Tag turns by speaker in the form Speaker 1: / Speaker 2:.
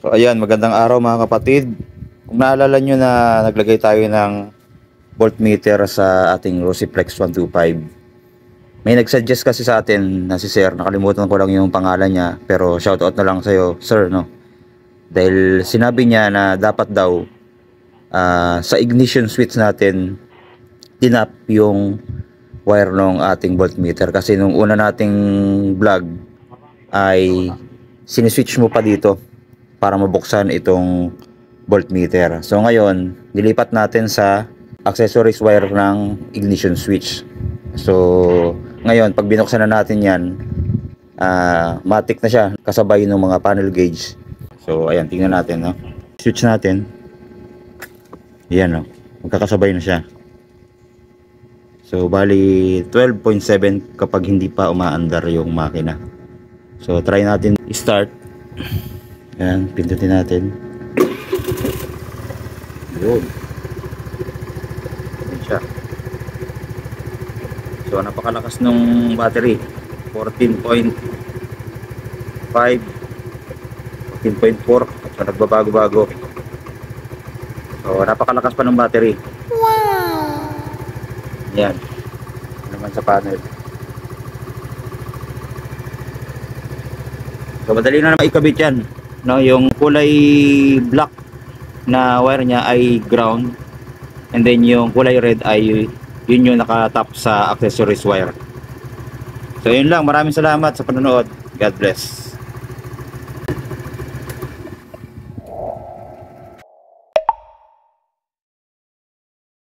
Speaker 1: So ayan, magandang araw mga kapatid. Kung naalala nyo na naglagay tayo ng voltmeter sa ating Rosiplex 125. May nagsuggest kasi sa atin na si Sir, nakalimutan ko lang yung pangalan niya, pero shoutout na lang sa'yo, Sir, no? Dahil sinabi niya na dapat daw sa ignition switch natin, tinap yung wire ng ating voltmeter. Kasi nung una nating vlog ay siniswitch mo pa dito para mabuksan itong voltmeter. So ngayon, nilipat natin sa accessories wire ng ignition switch. So ngayon, pag binuksan na natin yan, matik na siya kasabay ng mga panel gauge. So ayan, tingnan natin, no? Switch natin. Ayan, no? Magkakasabay na siya. So bali 12.7 kapag hindi pa umaandar yung makina. So try natin i-start. Ayan, pindutin natin. Yun. Ayan siya. So napakalakas nung battery. 14.5, 14.4. So nagbabago-bago. So napakalakas pa ng battery. Wow! Ayan. Naman sa panel. So madali na naman ikabit yan. No, yung kulay black na wire niya ay ground, and then yung kulay red ay yun yung nakatap sa accessories wire. So yun lang, maraming salamat sa panonood. God bless.